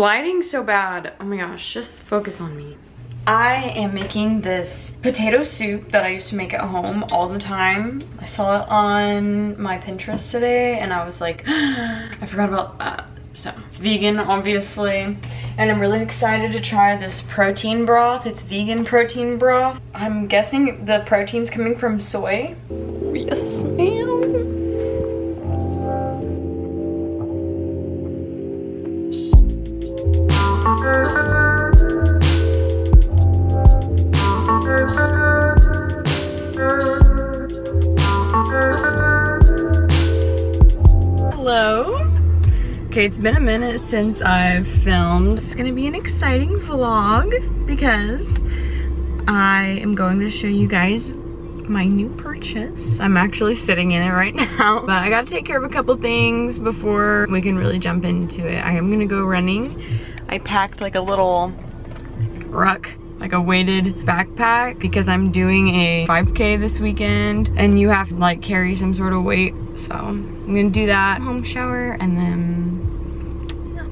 lighting so bad. Oh my gosh, just focus on me. I am making this potato soup that I used to make at home all the time. I saw it on my Pinterest today and I was like, I forgot about that. So it's vegan, obviously. And I'm really excited to try this protein broth. It's vegan protein broth. I'm guessing the protein's coming from soy. Yes, ma'am. Hello. Okay, it's been a minute since I've filmed. It's gonna be an exciting vlog because I am going to show you guys my new purchase. I'm actually sitting in it right now, but I gotta take care of a couple things before we can really jump into it. I am gonna go running. I packed like a little ruck, like a weighted backpack, because I'm doing a 5K this weekend and you have to like carry some sort of weight. So I'm gonna do that, home shower, and then, yeah.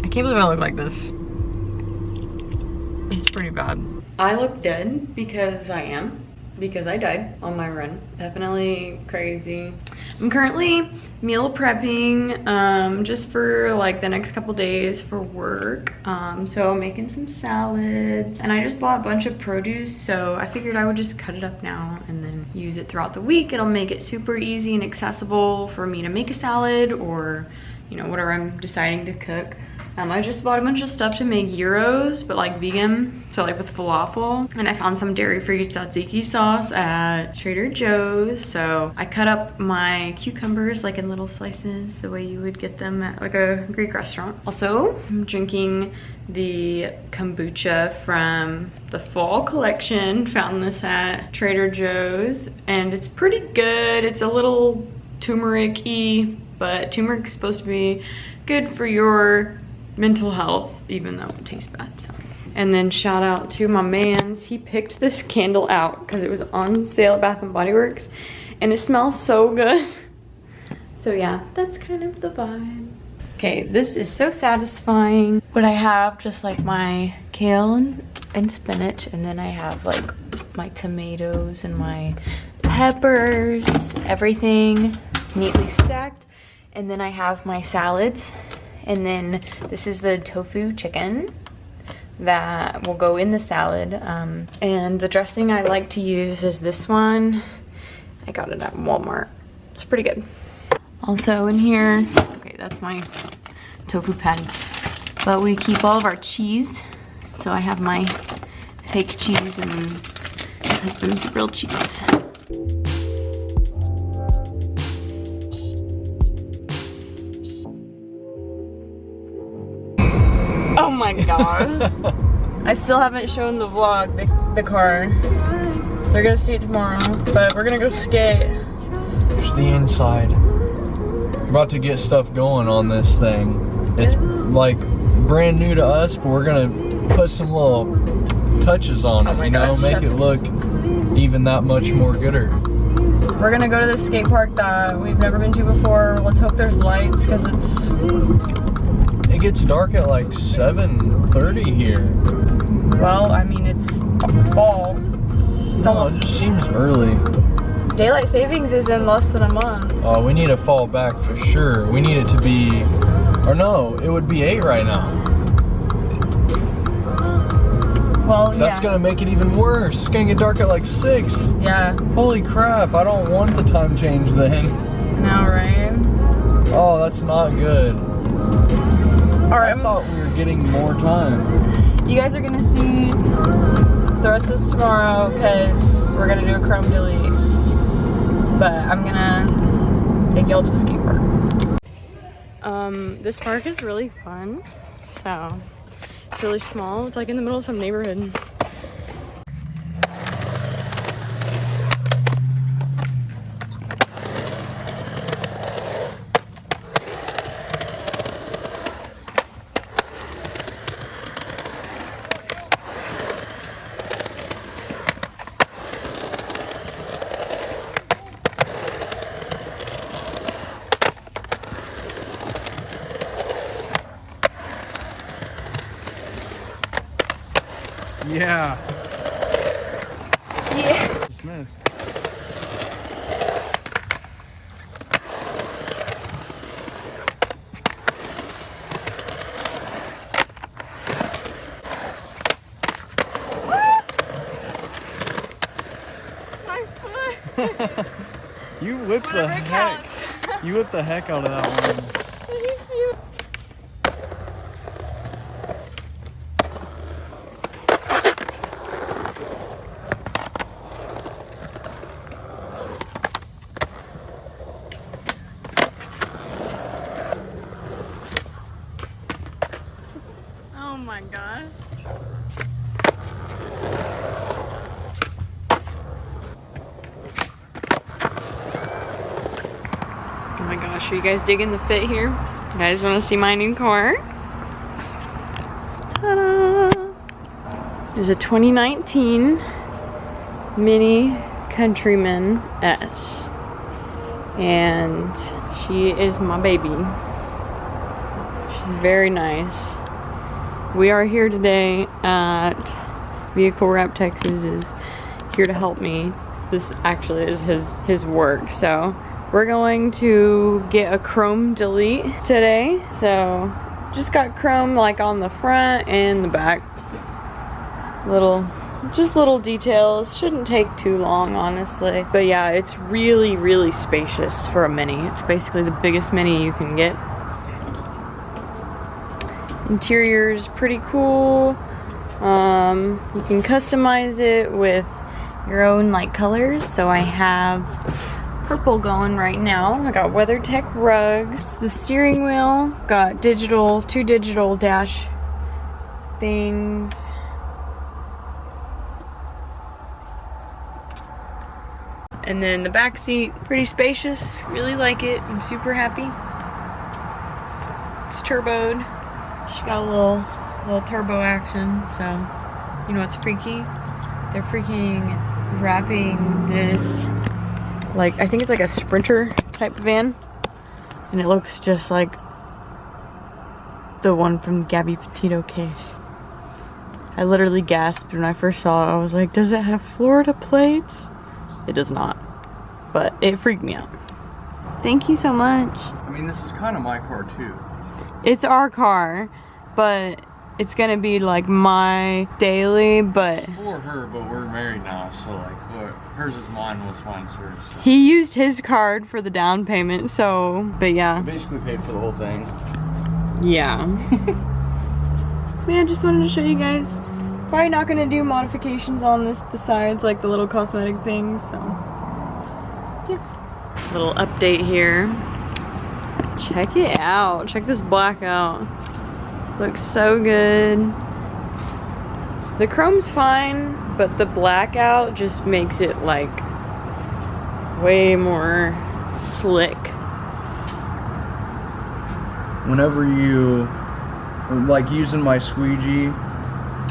I can't believe I look like this. It's pretty bad. I look dead because I am, because I died on my run. Definitely crazy. I'm currently meal prepping just for like the next couple days for work. So I'm making some salads and I just bought a bunch of produce, so I figured I would just cut it up now and then use it throughout the week. It'll make it super easy and accessible for me to make a salad or, you know, whatever I'm deciding to cook. I just bought a bunch of stuff to make gyros, but like vegan, so like with falafel. And I found some dairy-free tzatziki sauce at Trader Joe's. So I cut up my cucumbers like in little slices, the way you would get them at like a Greek restaurant. Also, I'm drinking the kombucha from the fall collection. Found this at Trader Joe's and it's pretty good. It's a little turmeric-y, but turmeric's supposed to be good for your mental health, even though it tastes bad. So, and then shout out to my mans. He picked this candle out because it was on sale at Bath and Body Works and it smells so good. So yeah, that's kind of the vibe. Okay, this is so satisfying. But I have just like my kale and spinach, and then I have like my tomatoes and my peppers, everything neatly stacked. And then I have my salads. And then this is the tofu chicken that will go in the salad. And the dressing I like to use is this one. I got it at Walmart. It's pretty good. Also in here, okay, that's my tofu patty. But we keep all of our cheese. So I have my fake cheese and my husband's real cheese. Oh my gosh. I still haven't shown the vlog, the car. They're gonna see it tomorrow, but we're gonna go skate. Here's the inside. We're about to get stuff going on this thing. It's like brand new to us, but we're gonna put some little touches on it, you know, make it look even that much more gooder. We're gonna go to the skate park that we've never been to before. Let's hope there's lights, because it gets dark at like 7:30 here. Well, I mean, it's fall. It just seems early. Daylight savings is in less than a month. Oh, we need to fall back for sure. We need it to be, or no, it would be 8 right now. Well, that's gonna make it even worse. It's gonna get dark at like 6. Yeah. Holy crap, I don't want the time change then. No, right? Oh, that's not good. Alright, I thought we were getting more time. You guys are gonna see the rest of this tomorrow because we're gonna do a chrome delete. But I'm gonna take y'all to the skate park. This park is really fun. So it's really small. It's like in the middle of some neighborhood. Yeah. Yeah. Smith. My foot. You whipped the heck. You whipped the heck out of that one. Did you see it? Oh my gosh. Oh my gosh, are you guys digging the fit here? You guys want to see my new car? Ta-da! There's a 2019 Mini Countryman S. And she is my baby. She's very nice. We are here today at Vehicle Wrap Texas is here to help me. This actually is his work, so we're going to get a chrome delete today. So just got chrome like on the front and the back. Just little details. Shouldn't take too long, honestly. But yeah, it's really, really spacious for a Mini. It's basically the biggest Mini you can get. Interior's pretty cool. You can customize it with your own like colors. So I have purple going right now. I got WeatherTech rugs. The steering wheel got two digital dash things. And then the back seat, pretty spacious. Really like it. I'm super happy. It's turboed. She got a little turbo action, so you know what's freaky? They're freaking wrapping this, like, I think it's like a Sprinter type van, and it looks just like the one from the Gabby Petito case. I literally gasped when I first saw it. I was like, does it have Florida plates? It does not, but it freaked me out. Thank you so much. I mean, this is kind of my car too. It's our car, but it's gonna be like my daily, but... It's for her, but we're married now, so like, hers is mine, what's mine's hers. So. He used his card for the down payment, so, but yeah. I basically paid for the whole thing. Yeah. Man, I just wanted to show you guys. Probably not gonna do modifications on this besides like the little cosmetic things, so. Yeah. Little update here. Check it out. Check this black out. Looks so good. The chrome's fine, but the blackout just makes it like way more slick. Whenever you like using my squeegee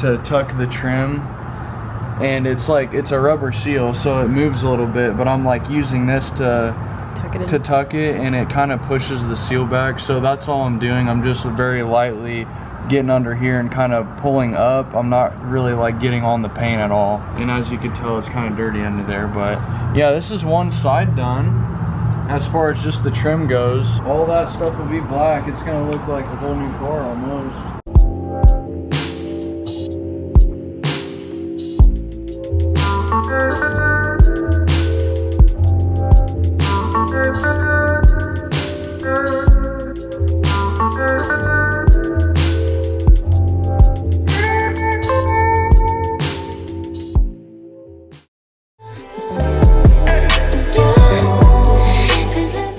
to tuck the trim, and it's like it's a rubber seal, so it moves a little bit, but I'm like using this to tuck it, and it kind of pushes the seal back. So that's all I'm doing. I'm just very lightly getting under here and kind of pulling up. I'm not really like getting on the paint at all, and as you can tell, it's kind of dirty under there. But yeah, this is one side done. As far as just the trim goes, all that stuff will be black. It's gonna look like a whole new car almost.